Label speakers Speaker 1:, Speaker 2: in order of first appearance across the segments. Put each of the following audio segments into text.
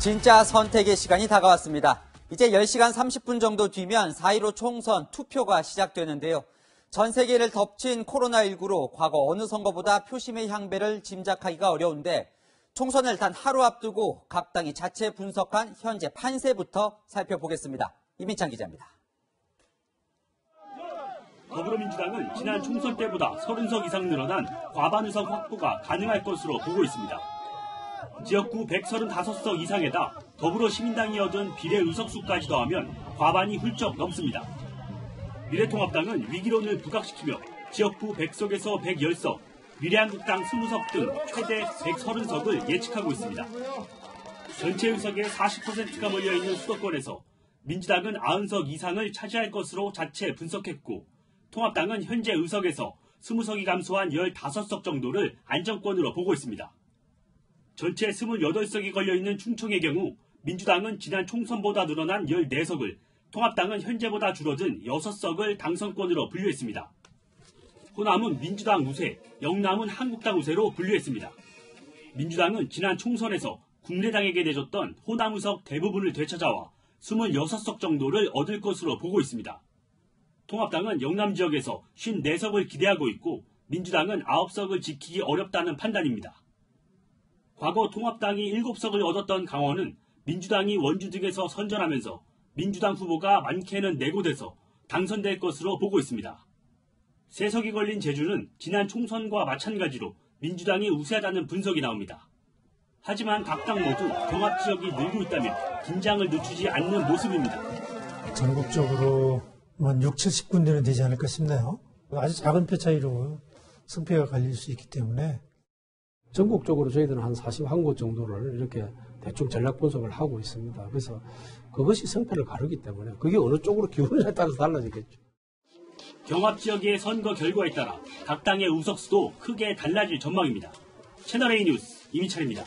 Speaker 1: 진짜 선택의 시간이 다가왔습니다. 이제 10시간 30분 정도 뒤면 4.15 총선 투표가 시작되는데요. 전 세계를 덮친 코로나19로 과거 어느 선거보다 표심의 향배를 짐작하기가 어려운데 총선을 단 하루 앞두고 각 당이 자체 분석한 현재 판세부터 살펴보겠습니다. 이민창 기자입니다.
Speaker 2: 더불어민주당은 지난 총선 때보다 30석 이상 늘어난 과반 의석 확보가 가능할 것으로 보고 있습니다. 지역구 135석 이상에다 더불어시민당이 얻은 비례 의석수까지 더하면 과반이 훌쩍 넘습니다. 미래통합당은 위기론을 부각시키며 지역구 100석에서 110석, 미래한국당 20석 등 최대 130석을 예측하고 있습니다. 전체 의석의 40%가 몰려있는 수도권에서 민주당은 90석 이상을 차지할 것으로 자체 분석했고 통합당은 현재 의석에서 20석이 감소한 15석 정도를 안정권으로 보고 있습니다. 전체 28석이 걸려있는 충청의 경우 민주당은 지난 총선보다 늘어난 14석을, 통합당은 현재보다 줄어든 6석을 당선권으로 분류했습니다. 호남은 민주당 우세, 영남은 한국당 우세로 분류했습니다. 민주당은 지난 총선에서 국민의당에게 내줬던 호남 의석 대부분을 되찾아와 26석 정도를 얻을 것으로 보고 있습니다. 통합당은 영남 지역에서 54석을 기대하고 있고 민주당은 9석을 지키기 어렵다는 판단입니다. 과거 통합당이 7석을 얻었던 강원은 민주당이 원주 등에서 선전하면서 민주당 후보가 많게는 4곳에서 당선될 것으로 보고 있습니다. 3석이 걸린 제주는 지난 총선과 마찬가지로 민주당이 우세하다는 분석이 나옵니다. 하지만 각 당 모두 경합 지역이 늘고 있다며 긴장을 늦추지 않는 모습입니다.
Speaker 3: 전국적으로 한 6, 70군데는 되지 않을까 싶네요. 아주 작은 표 차이로 승패가 갈릴 수 있기 때문에
Speaker 4: 전국적으로 저희들은 한 41곳 정도를 이렇게 대충 전략 분석을 하고 있습니다. 그래서 그것이 승패를 가르기 때문에 그게 어느 쪽으로 기울느냐에 따라서 달라지겠죠.
Speaker 2: 경합 지역의 선거 결과에 따라 각 당의 의석수도 크게 달라질 전망입니다. 채널A 뉴스 이민철입니다.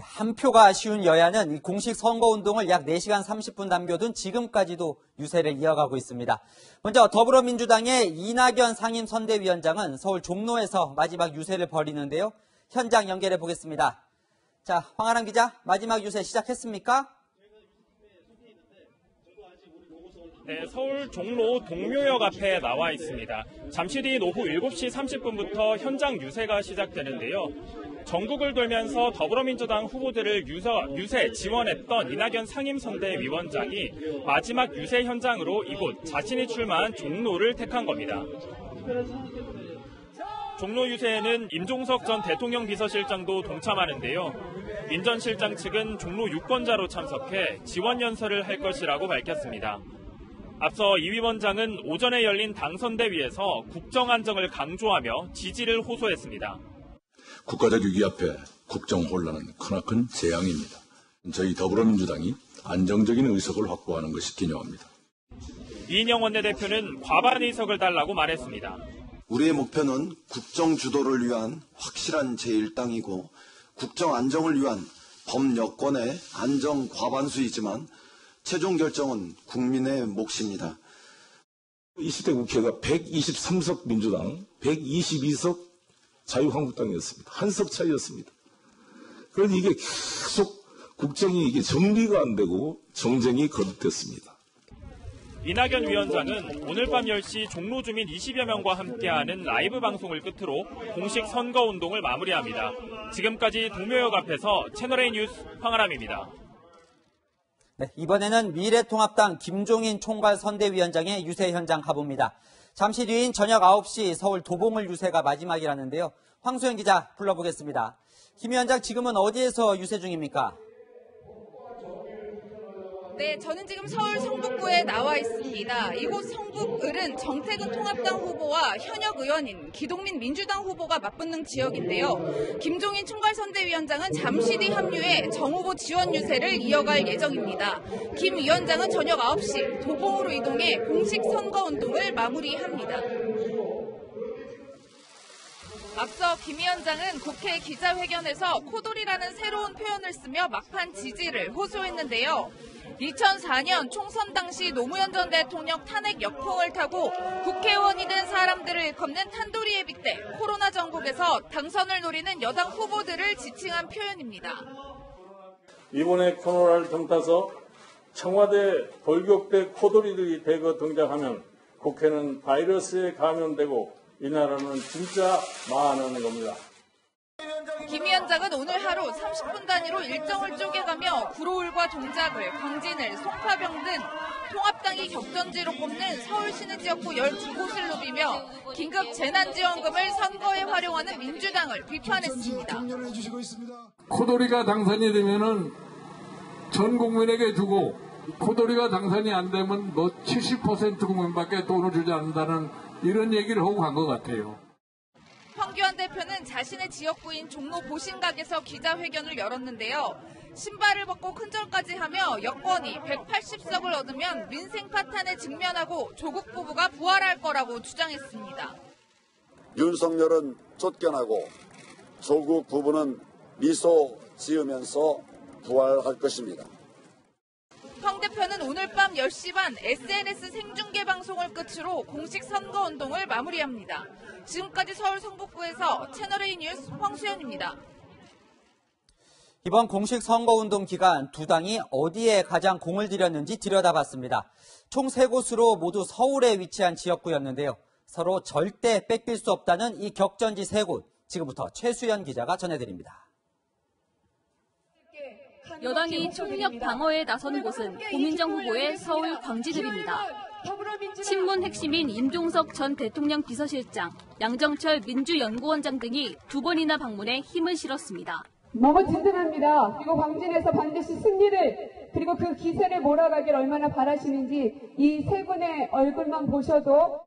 Speaker 1: 한 표가 아쉬운 여야는 공식 선거운동을 약 4시간 30분 남겨둔 지금까지도 유세를 이어가고 있습니다. 먼저 더불어민주당의 이낙연 상임선대위원장은 서울 종로에서 마지막 유세를 벌이는데요. 현장 연결해 보겠습니다. 자, 황아람 기자, 마지막 유세 시작했습니까?
Speaker 5: 네, 서울 종로 동묘역 앞에 나와 있습니다. 잠시 뒤 오후 7시 30분부터 현장 유세가 시작되는데요. 전국을 돌면서 더불어민주당 후보들을 유세 지원했던 이낙연 상임선대위원장이 마지막 유세 현장으로 이곳 자신이 출마한 종로를 택한 겁니다. 종로 유세에는 임종석 전 대통령 비서실장도 동참하는데요. 민 전 실장 측은 종로 유권자로 참석해 지원 연설을 할 것이라고 밝혔습니다. 앞서 이 위원장은 오전에 열린 당선대위에서 국정 안정을 강조하며 지지를 호소했습니다.
Speaker 6: 국가적 위기 앞에 국정 혼란은 크나큰 재앙입니다. 저희 더불어민주당이 안정적인 의석을 확보하는 것이 기념합니다.
Speaker 5: 이인영 원내대표는 과반 의석을 달라고 말했습니다.
Speaker 7: 우리의 목표는 국정 주도를 위한 확실한 제1당이고 국정 안정을 위한 범여권의 안정 과반수이지만 최종 결정은 국민의 몫입니다.
Speaker 8: 20대 국회가 123석 민주당, 122석 자유한국당이었습니다. 한 석 차이였습니다. 그런데 이게 계속 국정이 이게 정리가 안 되고 정쟁이 거듭됐습니다.
Speaker 5: 이낙연 위원장은 오늘 밤 10시 종로 주민 20여 명과 함께하는 라이브 방송을 끝으로 공식 선거운동을 마무리합니다. 지금까지 동묘역 앞에서 채널A 뉴스 황아람입니다.
Speaker 1: 네, 이번에는 미래통합당 김종인 총괄선대위원장의 유세 현장 가봅니다. 잠시 뒤인 저녁 9시 서울 도봉을 유세가 마지막이라는데요. 황소영 기자 불러보겠습니다. 김 위원장, 지금은 어디에서 유세 중입니까?
Speaker 9: 네, 저는 지금 서울 성북구에 나와 있습니다. 이곳 성북을은 정태근 통합당 후보와 현역 의원인 기동민 민주당 후보가 맞붙는 지역인데요. 김종인 총괄선대위원장은 잠시 뒤 합류해 정 후보 지원 유세를 이어갈 예정입니다. 김 위원장은 저녁 9시 도봉으로 이동해 공식 선거운동을 마무리합니다. 앞서 김 위원장은 국회 기자회견에서 코돌이라는 새로운 표현을 쓰며 막판 지지를 호소했는데요. 2004년 총선 당시 노무현 전 대통령 탄핵 역풍을 타고 국회의원이 된 사람들을 일컫는 탄도리에 빗대 코로나 전국에서 당선을 노리는 여당 후보들을 지칭한 표현입니다.
Speaker 10: 이번에 코로나를 틈타서 청와대 돌격대 코돌이들이 대거 등장하면 국회는 바이러스에 감염되고 이 나라는 진짜 망하는 겁니다.
Speaker 9: 김 위원장은 오늘 하루 30분 단위로 일정을 쪼개가며 구로울과 동작을, 광진을, 송파병 등 통합당이 격전지로 꼽는 서울시내 지역구 12곳을 누비며 긴급 재난지원금을 선거에 활용하는 민주당을 비판했습니다.
Speaker 11: 코돌이가 당선이 되면은 전 국민에게 주고 코돌이가 당선이 안 되면 뭐 70% 국민밖에 돈을 주지 않는다는 이런 얘기를 하고 간 것 같아요.
Speaker 9: 황교안 대표는 자신의 지역구인 종로 보신각에서 기자회견을 열었는데요. 신발을 벗고 큰절까지 하며 여권이 180석을 얻으면 민생 파탄에 직면하고 조국 부부가 부활할 거라고 주장했습니다.
Speaker 12: 윤석열은 쫓겨나고 조국 부부는 미소 지으면서 부활할 것입니다.
Speaker 9: 황 대표는 오늘 밤 10시 반 SNS 생중계 방송을 끝으로 공식 선거운동을 마무리합니다. 지금까지 서울 성북구에서 채널A 뉴스 황수연입니다.
Speaker 1: 이번 공식 선거운동 기간 두 당이 어디에 가장 공을 들였는지 들여다봤습니다. 총 3곳으로 모두 서울에 위치한 지역구였는데요. 서로 절대 뺏길 수 없다는 이 격전지 3곳. 지금부터 최수연 기자가 전해드립니다.
Speaker 13: 여당이 총력 방어에 나선 곳은 고민정 후보의 서울 광진을입니다. 친문 핵심인 임종석 전 대통령 비서실장, 양정철 민주연구원장 등이 2번이나 방문해 힘을 실었습니다.
Speaker 14: 너무 든든합니다. 그리고 광진에서 반드시 승리를 그리고 그 기세를 몰아가길 얼마나 바라시는지 이 세 분의 얼굴만 보셔도.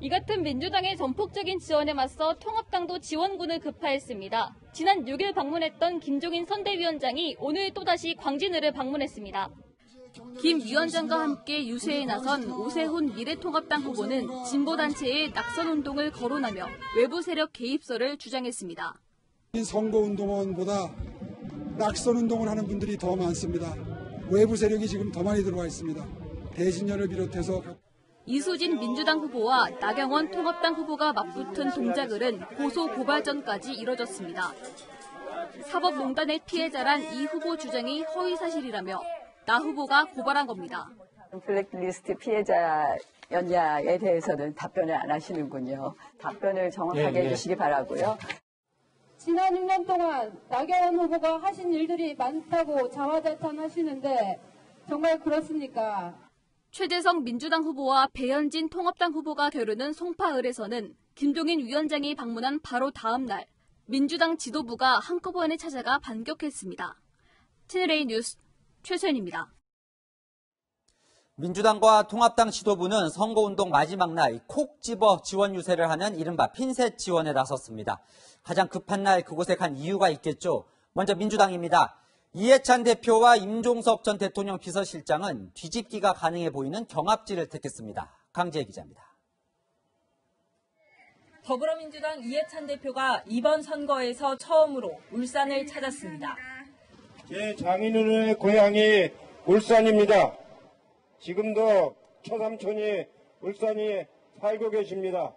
Speaker 13: 이 같은 민주당의 전폭적인 지원에 맞서 통합당도 지원군을 급파했습니다. 지난 6일 방문했던 김종인 선대위원장이 오늘 또다시 광진을을 방문했습니다. 김 위원장과 함께 유세에 나선 오세훈 미래통합당 후보는 진보단체의 낙선운동을 거론하며 외부 세력 개입설을 주장했습니다.
Speaker 15: 선거운동원보다 낙선운동을 하는 분들이 더 많습니다. 외부 세력이 지금 더 많이 들어와 있습니다. 대진열을 비롯해서
Speaker 13: 이수진 민주당 후보와 나경원 통합당 후보가 맞붙은 동작을은 고소 고발전까지 이뤄졌습니다. 사법농단의 피해자란 이 후보 주장이 허위사실이라며 나 후보가 고발한 겁니다.
Speaker 16: 블랙리스트 피해자였냐에 대해서는 답변을 안 하시는군요. 답변을 정확하게 해주시기 바라고요.
Speaker 14: 지난 1년 동안 나경원 후보가 하신 일들이 많다고 자화자찬하시는데 정말 그렇습니까?
Speaker 13: 최재성 민주당 후보와 배현진 통합당 후보가 겨루는 송파을에서는 김종인 위원장이 방문한 바로 다음 날 민주당 지도부가 한꺼번에 찾아가 반격했습니다. 채널A 뉴스 최수연입니다.
Speaker 1: 민주당과 통합당 지도부는 선거운동 마지막 날 콕 집어 지원 유세를 하는 이른바 핀셋 지원에 나섰습니다. 가장 급한 날 그곳에 간 이유가 있겠죠. 먼저 민주당입니다. 이해찬 대표와 임종석 전 대통령 비서실장은 뒤집기가 가능해 보이는 경합지를 택했습니다. 강지혜 기자입니다.
Speaker 17: 더불어민주당 이해찬 대표가 이번 선거에서 처음으로 울산을 찾았습니다.
Speaker 18: 제 장인어른의 고향이 울산입니다. 지금도 초삼촌이 울산에 살고 계십니다.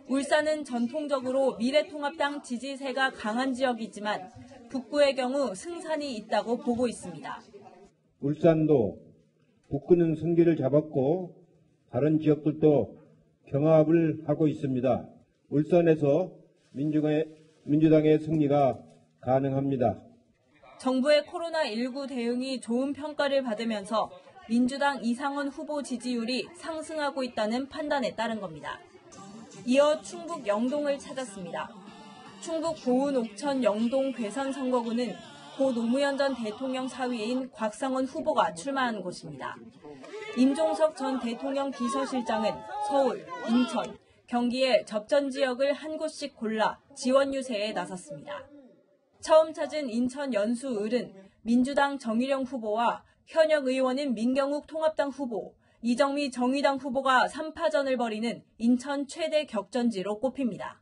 Speaker 17: 울산은 전통적으로 미래통합당 지지세가 강한 지역이지만 북구의 경우 승산이 있다고 보고 있습니다.
Speaker 18: 울산도 북구는 승기를 잡았고 다른 지역들도 경합을 하고 있습니다. 울산에서 민주당의 승리가 가능합니다.
Speaker 17: 정부의 코로나19 대응이 좋은 평가를 받으면서 민주당 이상원 후보 지지율이 상승하고 있다는 판단에 따른 겁니다. 이어 충북 영동을 찾았습니다. 충북 고운 옥천 영동 괴산 선거구는 고 노무현 전 대통령 사위인 곽상원 후보가 출마한 곳입니다. 임종석 전 대통령 비서실장은 서울, 인천, 경기의 접전 지역을 한 곳씩 골라 지원 유세에 나섰습니다. 처음 찾은 인천 연수을은 민주당 정일영 후보와 현역 의원인 민경욱 통합당 후보, 이정미 정의당 후보가 3파전을 벌이는 인천 최대 격전지로 꼽힙니다.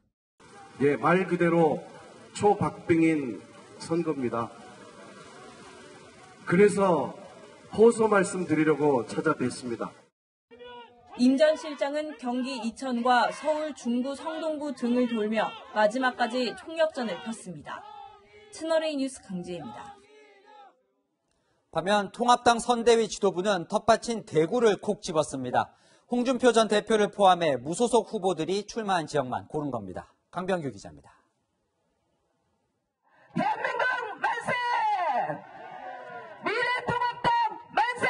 Speaker 19: 예, 말 그대로 초박빙인 선거입니다. 그래서 호소 말씀드리려고 찾아뵙습니다.
Speaker 17: 임 전 실장은 경기 이천과 서울 중구 성동구 등을 돌며 마지막까지 총력전을 폈습니다. 채널A 뉴스 강지혜입니다.
Speaker 1: 반면 통합당 선대위 지도부는 텃밭인 대구를 콕 집었습니다. 홍준표 전 대표를 포함해 무소속 후보들이 출마한 지역만 고른 겁니다. 강병규 기자입니다.
Speaker 20: 대한민국 만세! 미래통합당 만세!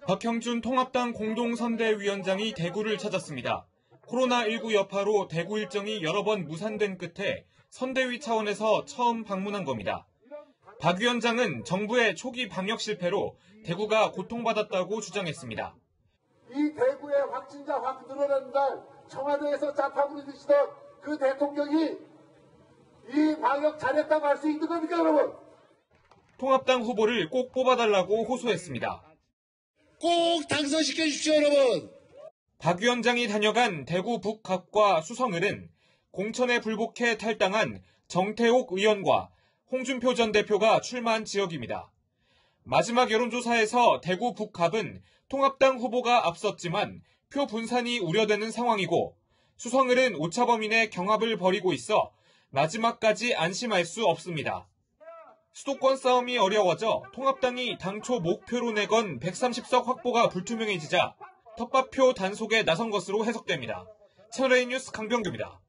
Speaker 21: 박형준 통합당 공동선대위원장이 대구를 찾았습니다. 코로나19 여파로 대구 일정이 여러 번 무산된 끝에 선대위 차원에서 처음 방문한 겁니다. 박 위원장은 정부의 초기 방역 실패로 대구가 고통받았다고 주장했습니다.
Speaker 22: 이 대구의 확진자 확 늘어나는 날 청와대에서 짜파구리 드시던 그 대통령이 이 방역 잘했다고 할 수 있는 겁니까, 여러분?
Speaker 21: 통합당 후보를 꼭 뽑아달라고 호소했습니다.
Speaker 22: 꼭 당선시켜 주십시오, 여러분.
Speaker 21: 박 위원장이 다녀간 대구 북갑과 수성을은 공천에 불복해 탈당한 정태옥 의원과 홍준표 전 대표가 출마한 지역입니다. 마지막 여론조사에서 대구 북갑은 통합당 후보가 앞섰지만 표 분산이 우려되는 상황이고 수성을은 오차범위 경합을 벌이고 있어 마지막까지 안심할 수 없습니다. 수도권 싸움이 어려워져 통합당이 당초 목표로 내건 130석 확보가 불투명해지자 텃밭표 단속에 나선 것으로 해석됩니다. 채널A 뉴스 강병규입니다.